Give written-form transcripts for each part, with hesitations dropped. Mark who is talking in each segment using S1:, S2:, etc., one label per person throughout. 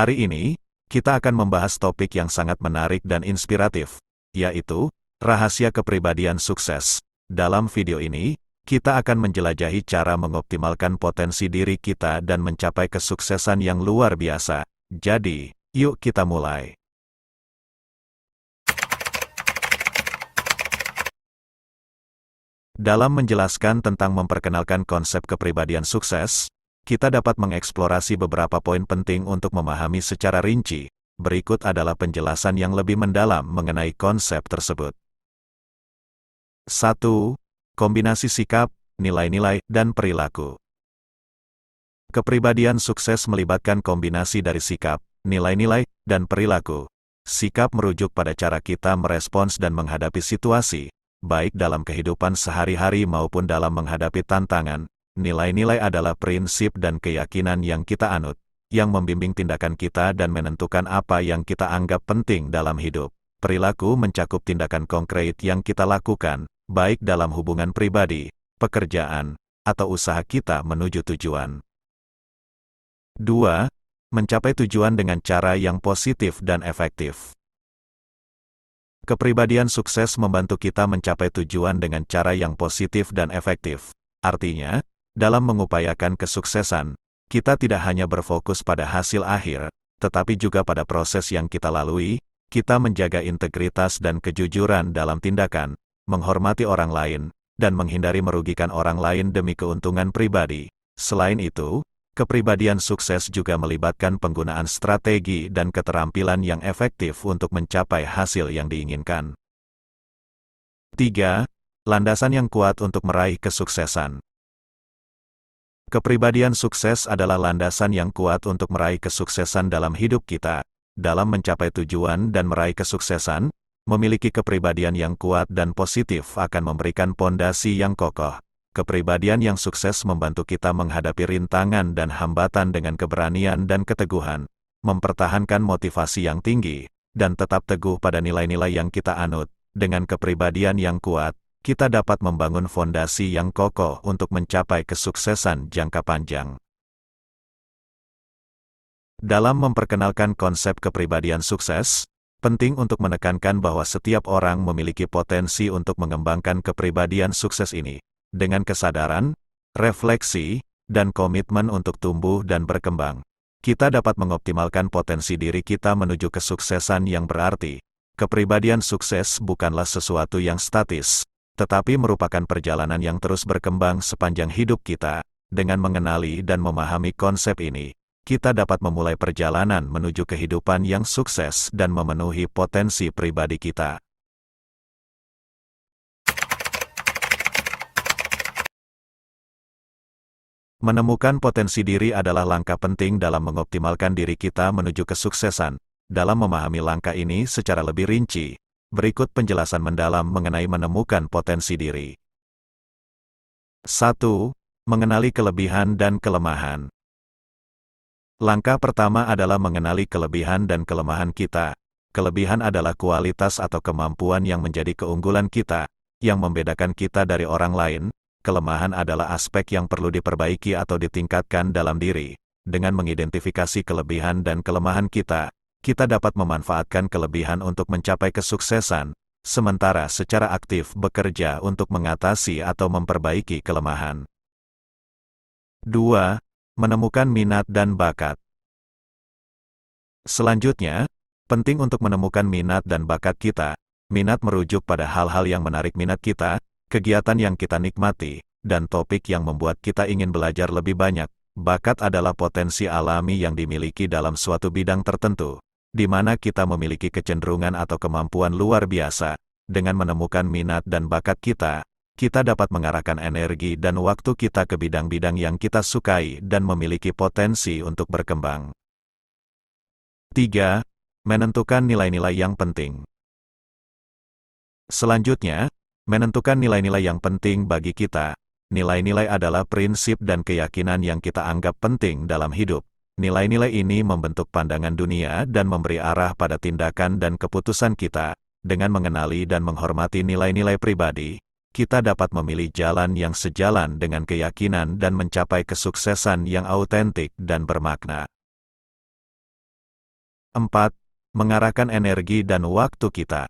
S1: Hari ini, kita akan membahas topik yang sangat menarik dan inspiratif, yaitu rahasia kepribadian sukses. Dalam video ini, kita akan menjelajahi cara mengoptimalkan potensi diri kita dan mencapai kesuksesan yang luar biasa. Jadi, yuk kita mulai. Dalam menjelaskan tentang memperkenalkan konsep kepribadian sukses, kita dapat mengeksplorasi beberapa poin penting untuk memahami secara rinci. Berikut adalah penjelasan yang lebih mendalam mengenai konsep tersebut. 1. Kombinasi sikap, nilai-nilai, dan perilaku. Kepribadian sukses melibatkan kombinasi dari sikap, nilai-nilai, dan perilaku. Sikap merujuk pada cara kita merespons dan menghadapi situasi, baik dalam kehidupan sehari-hari maupun dalam menghadapi tantangan. Nilai-nilai adalah prinsip dan keyakinan yang kita anut, yang membimbing tindakan kita dan menentukan apa yang kita anggap penting dalam hidup. Perilaku mencakup tindakan konkret yang kita lakukan, baik dalam hubungan pribadi, pekerjaan, atau usaha kita menuju tujuan. 2. Mencapai tujuan dengan cara yang positif dan efektif. Kepribadian sukses membantu kita mencapai tujuan dengan cara yang positif dan efektif. Artinya, dalam mengupayakan kesuksesan, kita tidak hanya berfokus pada hasil akhir, tetapi juga pada proses yang kita lalui. Kita menjaga integritas dan kejujuran dalam tindakan, menghormati orang lain, dan menghindari merugikan orang lain demi keuntungan pribadi. Selain itu, kepribadian sukses juga melibatkan penggunaan strategi dan keterampilan yang efektif untuk mencapai hasil yang diinginkan. 3. Landasan yang kuat untuk meraih kesuksesan. Kepribadian sukses adalah landasan yang kuat untuk meraih kesuksesan dalam hidup kita. Dalam mencapai tujuan dan meraih kesuksesan, memiliki kepribadian yang kuat dan positif akan memberikan pondasi yang kokoh. Kepribadian yang sukses membantu kita menghadapi rintangan dan hambatan dengan keberanian dan keteguhan, mempertahankan motivasi yang tinggi, dan tetap teguh pada nilai-nilai yang kita anut. Dengan kepribadian yang kuat, kita dapat membangun fondasi yang kokoh untuk mencapai kesuksesan jangka panjang. Dalam memperkenalkan konsep kepribadian sukses, penting untuk menekankan bahwa setiap orang memiliki potensi untuk mengembangkan kepribadian sukses ini. Dengan kesadaran, refleksi, dan komitmen untuk tumbuh dan berkembang, kita dapat mengoptimalkan potensi diri kita menuju kesuksesan yang berarti. Kepribadian sukses bukanlah sesuatu yang statis, tetapi merupakan perjalanan yang terus berkembang sepanjang hidup kita. Dengan mengenali dan memahami konsep ini, kita dapat memulai perjalanan menuju kehidupan yang sukses dan memenuhi potensi pribadi kita. Menemukan potensi diri adalah langkah penting dalam mengoptimalkan diri kita menuju kesuksesan. Dalam memahami langkah ini secara lebih rinci, berikut penjelasan mendalam mengenai menemukan potensi diri. 1. Mengenali kelebihan dan kelemahan. Langkah pertama adalah mengenali kelebihan dan kelemahan kita. Kelebihan adalah kualitas atau kemampuan yang menjadi keunggulan kita, yang membedakan kita dari orang lain. Kelemahan adalah aspek yang perlu diperbaiki atau ditingkatkan dalam diri. Dengan mengidentifikasi kelebihan dan kelemahan kita dapat memanfaatkan kelebihan untuk mencapai kesuksesan, sementara secara aktif bekerja untuk mengatasi atau memperbaiki kelemahan. 2. Menemukan minat dan bakat. Selanjutnya, penting untuk menemukan minat dan bakat kita. Minat merujuk pada hal-hal yang menarik minat kita, kegiatan yang kita nikmati, dan topik yang membuat kita ingin belajar lebih banyak. Bakat adalah potensi alami yang dimiliki dalam suatu bidang tertentu, di mana kita memiliki kecenderungan atau kemampuan luar biasa. Dengan menemukan minat dan bakat kita dapat mengarahkan energi dan waktu kita ke bidang-bidang yang kita sukai dan memiliki potensi untuk berkembang. 3. Menentukan nilai-nilai yang penting. Selanjutnya, menentukan nilai-nilai yang penting bagi kita. Nilai-nilai adalah prinsip dan keyakinan yang kita anggap penting dalam hidup. Nilai-nilai ini membentuk pandangan dunia dan memberi arah pada tindakan dan keputusan kita. Dengan mengenali dan menghormati nilai-nilai pribadi, kita dapat memilih jalan yang sejalan dengan keyakinan dan mencapai kesuksesan yang autentik dan bermakna. 4. Mengarahkan energi dan waktu kita.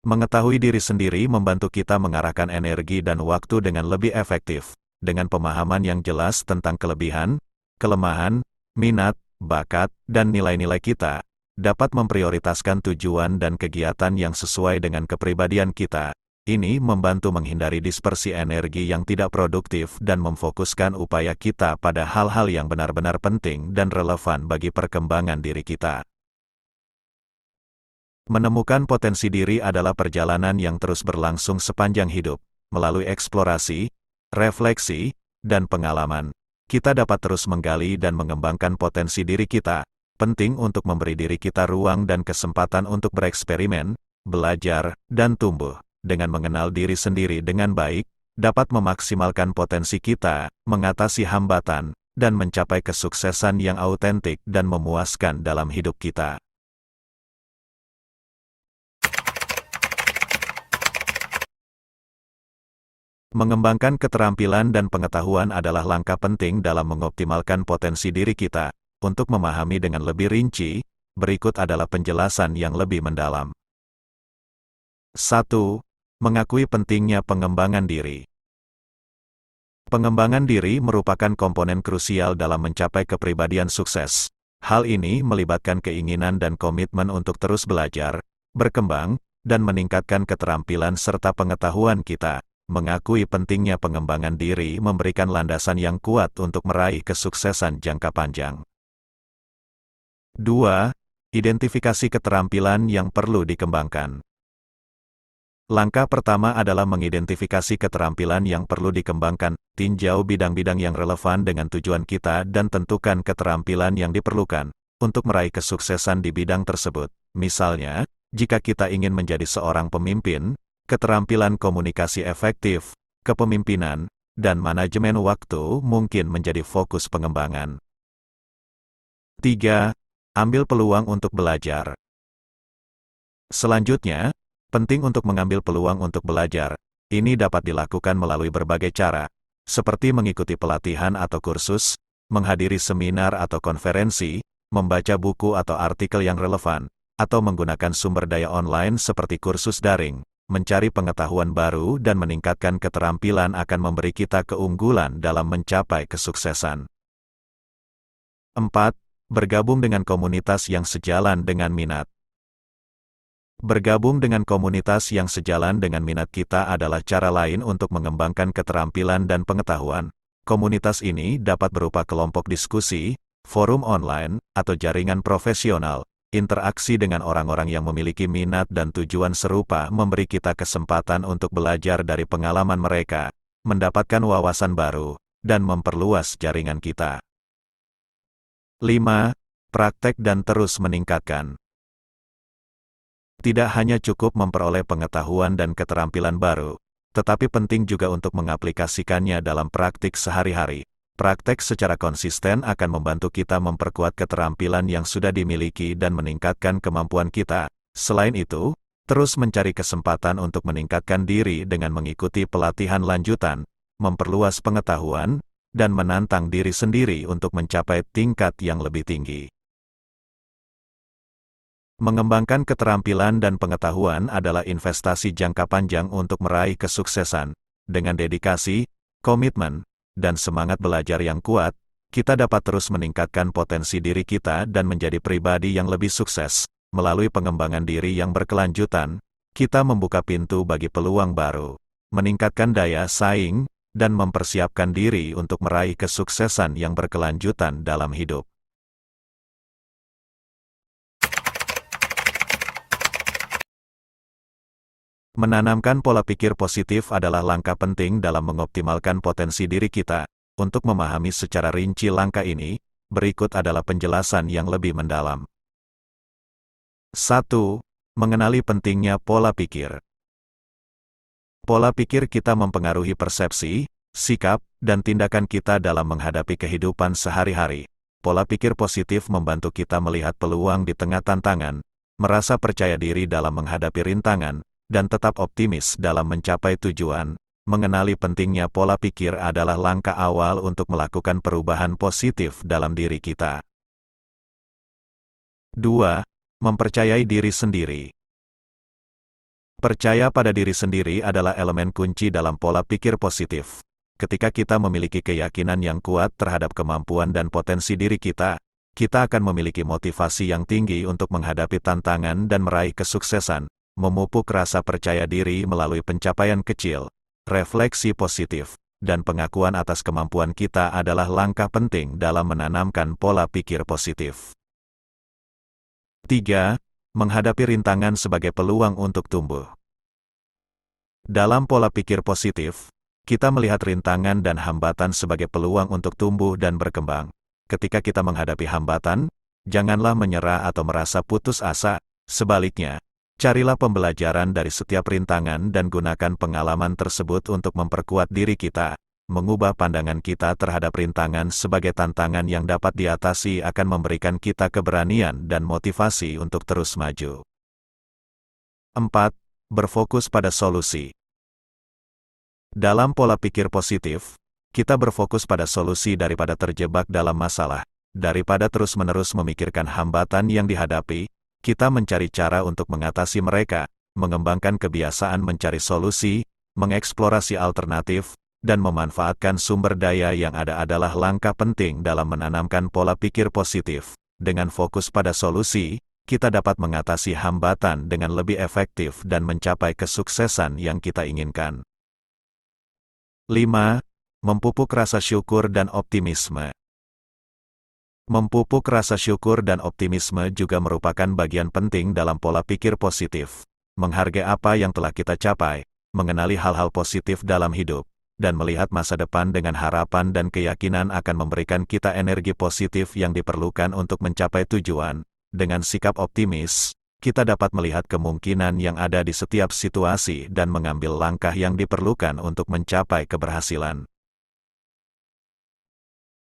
S1: Mengetahui diri sendiri membantu kita mengarahkan energi dan waktu dengan lebih efektif, dengan pemahaman yang jelas tentang kelebihan, kelemahan, minat, bakat, dan nilai-nilai kita, dapat memprioritaskan tujuan dan kegiatan yang sesuai dengan kepribadian kita. Ini membantu menghindari dispersi energi yang tidak produktif dan memfokuskan upaya kita pada hal-hal yang benar-benar penting dan relevan bagi perkembangan diri kita. Menemukan potensi diri adalah perjalanan yang terus berlangsung sepanjang hidup. Melalui eksplorasi, refleksi, dan pengalaman, kita dapat terus menggali dan mengembangkan potensi diri kita. Penting untuk memberi diri kita ruang dan kesempatan untuk bereksperimen, belajar, dan tumbuh. Dengan mengenal diri sendiri dengan baik, dapat memaksimalkan potensi kita, mengatasi hambatan, dan mencapai kesuksesan yang autentik dan memuaskan dalam hidup kita. Mengembangkan keterampilan dan pengetahuan adalah langkah penting dalam mengoptimalkan potensi diri kita. Untuk memahami dengan lebih rinci, berikut adalah penjelasan yang lebih mendalam. 1. Mengakui pentingnya pengembangan diri. Pengembangan diri merupakan komponen krusial dalam mencapai kepribadian sukses. Hal ini melibatkan keinginan dan komitmen untuk terus belajar, berkembang, dan meningkatkan keterampilan serta pengetahuan kita. Mengakui pentingnya pengembangan diri memberikan landasan yang kuat untuk meraih kesuksesan jangka panjang. 2. Identifikasi keterampilan yang perlu dikembangkan. Langkah pertama adalah mengidentifikasi keterampilan yang perlu dikembangkan. Tinjau bidang-bidang yang relevan dengan tujuan kita dan tentukan keterampilan yang diperlukan untuk meraih kesuksesan di bidang tersebut. Misalnya, jika kita ingin menjadi seorang pemimpin, keterampilan komunikasi efektif, kepemimpinan, dan manajemen waktu mungkin menjadi fokus pengembangan. 3. Ambil peluang untuk belajar. Selanjutnya, penting untuk mengambil peluang untuk belajar. Ini dapat dilakukan melalui berbagai cara, seperti mengikuti pelatihan atau kursus, menghadiri seminar atau konferensi, membaca buku atau artikel yang relevan, atau menggunakan sumber daya online seperti kursus daring. Mencari pengetahuan baru dan meningkatkan keterampilan akan memberi kita keunggulan dalam mencapai kesuksesan. 4. Bergabung dengan komunitas yang sejalan dengan minat. Bergabung dengan komunitas yang sejalan dengan minat kita adalah cara lain untuk mengembangkan keterampilan dan pengetahuan. Komunitas ini dapat berupa kelompok diskusi, forum online, atau jaringan profesional. Interaksi dengan orang-orang yang memiliki minat dan tujuan serupa memberi kita kesempatan untuk belajar dari pengalaman mereka, mendapatkan wawasan baru, dan memperluas jaringan kita. 5. Praktek dan terus meningkatkan. Tidak hanya cukup memperoleh pengetahuan dan keterampilan baru, tetapi penting juga untuk mengaplikasikannya dalam praktik sehari-hari. Praktek secara konsisten akan membantu kita memperkuat keterampilan yang sudah dimiliki dan meningkatkan kemampuan kita. Selain itu, terus mencari kesempatan untuk meningkatkan diri dengan mengikuti pelatihan lanjutan, memperluas pengetahuan, dan menantang diri sendiri untuk mencapai tingkat yang lebih tinggi. Mengembangkan keterampilan dan pengetahuan adalah investasi jangka panjang untuk meraih kesuksesan. Dengan dedikasi, komitmen, dan semangat belajar yang kuat, kita dapat terus meningkatkan potensi diri kita dan menjadi pribadi yang lebih sukses. Melalui pengembangan diri yang berkelanjutan, kita membuka pintu bagi peluang baru, meningkatkan daya saing, dan mempersiapkan diri untuk meraih kesuksesan yang berkelanjutan dalam hidup. Menanamkan pola pikir positif adalah langkah penting dalam mengoptimalkan potensi diri kita. Untuk memahami secara rinci langkah ini, berikut adalah penjelasan yang lebih mendalam. 1. Mengenali pentingnya pola pikir. Pola pikir kita mempengaruhi persepsi, sikap, dan tindakan kita dalam menghadapi kehidupan sehari-hari. Pola pikir positif membantu kita melihat peluang di tengah tantangan, merasa percaya diri dalam menghadapi rintangan, dan tetap optimis dalam mencapai tujuan. Mengenali pentingnya pola pikir adalah langkah awal untuk melakukan perubahan positif dalam diri kita. 2. Mempercayai diri sendiri. Percaya pada diri sendiri adalah elemen kunci dalam pola pikir positif. Ketika kita memiliki keyakinan yang kuat terhadap kemampuan dan potensi diri kita akan memiliki motivasi yang tinggi untuk menghadapi tantangan dan meraih kesuksesan. Memupuk rasa percaya diri melalui pencapaian kecil, refleksi positif, dan pengakuan atas kemampuan kita adalah langkah penting dalam menanamkan pola pikir positif. 3. Menghadapi rintangan sebagai peluang untuk tumbuh. Dalam pola pikir positif, kita melihat rintangan dan hambatan sebagai peluang untuk tumbuh dan berkembang. Ketika kita menghadapi hambatan, janganlah menyerah atau merasa putus asa. Sebaliknya, carilah pembelajaran dari setiap rintangan dan gunakan pengalaman tersebut untuk memperkuat diri kita. Mengubah pandangan kita terhadap rintangan sebagai tantangan yang dapat diatasi akan memberikan kita keberanian dan motivasi untuk terus maju. 4. Berfokus pada solusi. Dalam pola pikir positif, kita berfokus pada solusi daripada terjebak dalam masalah. Daripada terus-menerus memikirkan hambatan yang dihadapi, kita mencari cara untuk mengatasi mereka, mengembangkan kebiasaan mencari solusi, mengeksplorasi alternatif, dan memanfaatkan sumber daya yang ada adalah langkah penting dalam menanamkan pola pikir positif. Dengan fokus pada solusi, kita dapat mengatasi hambatan dengan lebih efektif dan mencapai kesuksesan yang kita inginkan. 5. Memupuk rasa syukur dan optimisme. Memupuk rasa syukur dan optimisme juga merupakan bagian penting dalam pola pikir positif. Menghargai apa yang telah kita capai, mengenali hal-hal positif dalam hidup, dan melihat masa depan dengan harapan dan keyakinan akan memberikan kita energi positif yang diperlukan untuk mencapai tujuan. Dengan sikap optimis, kita dapat melihat kemungkinan yang ada di setiap situasi dan mengambil langkah yang diperlukan untuk mencapai keberhasilan.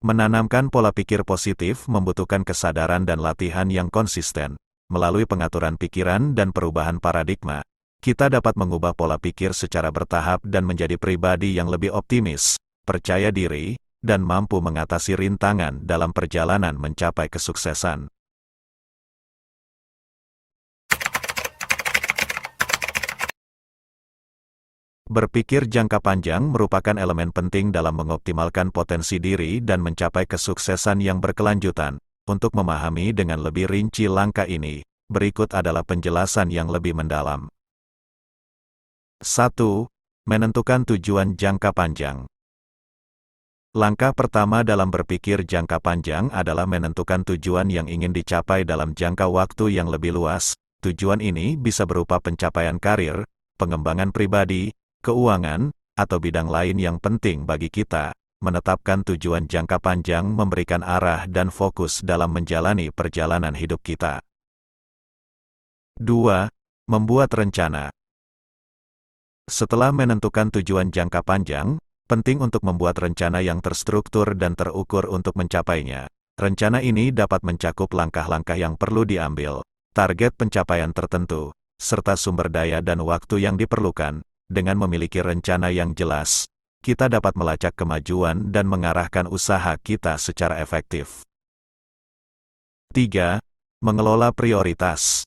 S1: Menanamkan pola pikir positif membutuhkan kesadaran dan latihan yang konsisten. Melalui pengaturan pikiran dan perubahan paradigma, kita dapat mengubah pola pikir secara bertahap dan menjadi pribadi yang lebih optimis, percaya diri, dan mampu mengatasi rintangan dalam perjalanan mencapai kesuksesan. Berpikir jangka panjang merupakan elemen penting dalam mengoptimalkan potensi diri dan mencapai kesuksesan yang berkelanjutan. Untuk memahami dengan lebih rinci langkah ini, berikut adalah penjelasan yang lebih mendalam. 1. Menentukan tujuan jangka panjang. Langkah pertama dalam berpikir jangka panjang adalah menentukan tujuan yang ingin dicapai dalam jangka waktu yang lebih luas. Tujuan ini bisa berupa pencapaian karir, pengembangan pribadi, keuangan, atau bidang lain yang penting bagi kita. Menetapkan tujuan jangka panjang memberikan arah dan fokus dalam menjalani perjalanan hidup kita. 2. Membuat rencana. Setelah menentukan tujuan jangka panjang, penting untuk membuat rencana yang terstruktur dan terukur untuk mencapainya. Rencana ini dapat mencakup langkah-langkah yang perlu diambil, target pencapaian tertentu, serta sumber daya dan waktu yang diperlukan. Dengan memiliki rencana yang jelas, kita dapat melacak kemajuan dan mengarahkan usaha kita secara efektif. 3. Mengelola prioritas.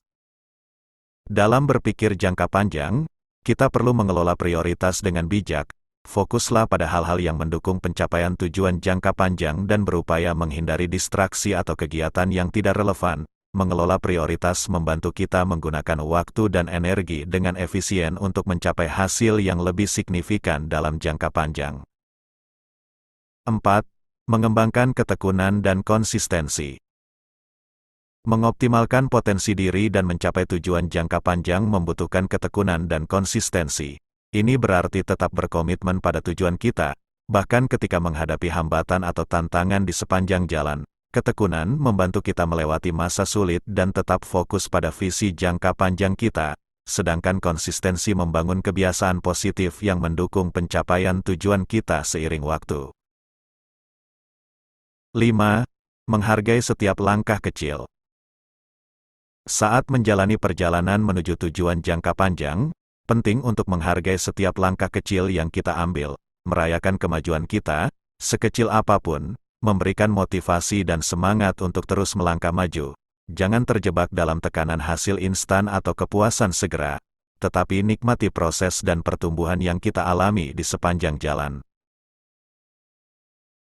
S1: Dalam berpikir jangka panjang, kita perlu mengelola prioritas dengan bijak. Fokuslah pada hal-hal yang mendukung pencapaian tujuan jangka panjang dan berupaya menghindari distraksi atau kegiatan yang tidak relevan. Mengelola prioritas membantu kita menggunakan waktu dan energi dengan efisien untuk mencapai hasil yang lebih signifikan dalam jangka panjang. 4. Mengembangkan ketekunan dan konsistensi. Mengoptimalkan potensi diri dan mencapai tujuan jangka panjang membutuhkan ketekunan dan konsistensi. Ini berarti tetap berkomitmen pada tujuan kita, bahkan ketika menghadapi hambatan atau tantangan di sepanjang jalan. Ketekunan membantu kita melewati masa sulit dan tetap fokus pada visi jangka panjang kita, sedangkan konsistensi membangun kebiasaan positif yang mendukung pencapaian tujuan kita seiring waktu. 5. Menghargai setiap langkah kecil. Saat menjalani perjalanan menuju tujuan jangka panjang, penting untuk menghargai setiap langkah kecil yang kita ambil, merayakan kemajuan kita, sekecil apapun, memberikan motivasi dan semangat untuk terus melangkah maju. Jangan terjebak dalam tekanan hasil instan atau kepuasan segera, tetapi nikmati proses dan pertumbuhan yang kita alami di sepanjang jalan.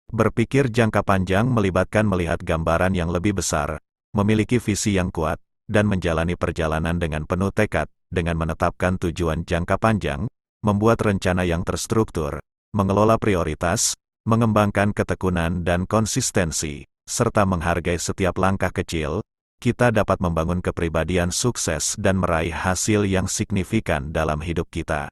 S1: Berpikir jangka panjang melibatkan melihat gambaran yang lebih besar, memiliki visi yang kuat, dan menjalani perjalanan dengan penuh tekad, dengan menetapkan tujuan jangka panjang, membuat rencana yang terstruktur, mengelola prioritas, mengembangkan ketekunan dan konsistensi, serta menghargai setiap langkah kecil, kita dapat membangun kepribadian sukses dan meraih hasil yang signifikan dalam hidup kita.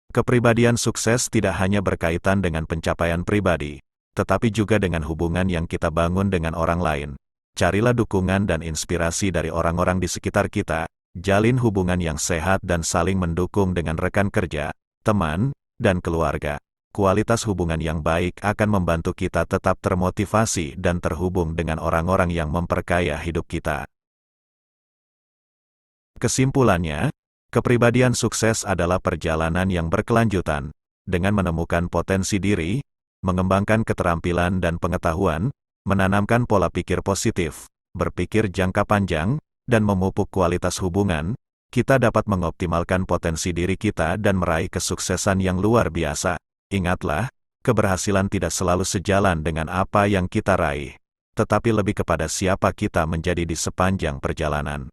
S1: Kepribadian sukses tidak hanya berkaitan dengan pencapaian pribadi, tetapi juga dengan hubungan yang kita bangun dengan orang lain. Carilah dukungan dan inspirasi dari orang-orang di sekitar kita, jalin hubungan yang sehat dan saling mendukung dengan rekan kerja, teman, dan keluarga. Kualitas hubungan yang baik akan membantu kita tetap termotivasi dan terhubung dengan orang-orang yang memperkaya hidup kita. Kesimpulannya, kepribadian sukses adalah perjalanan yang berkelanjutan, dengan menemukan potensi diri, mengembangkan keterampilan dan pengetahuan, menanamkan pola pikir positif, berpikir jangka panjang, dan memupuk kualitas hubungan, kita dapat mengoptimalkan potensi diri kita dan meraih kesuksesan yang luar biasa. Ingatlah, keberhasilan tidak selalu sejalan dengan apa yang kita raih, tetapi lebih kepada siapa kita menjadi di sepanjang perjalanan.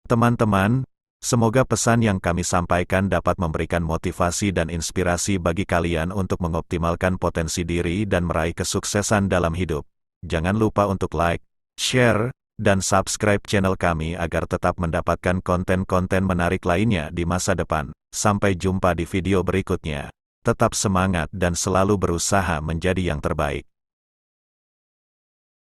S1: Teman-teman, semoga pesan yang kami sampaikan dapat memberikan motivasi dan inspirasi bagi kalian untuk mengoptimalkan potensi diri dan meraih kesuksesan dalam hidup. Jangan lupa untuk like, share, dan subscribe channel kami agar tetap mendapatkan konten-konten menarik lainnya di masa depan. Sampai jumpa di video berikutnya. Tetap semangat dan selalu berusaha menjadi yang terbaik.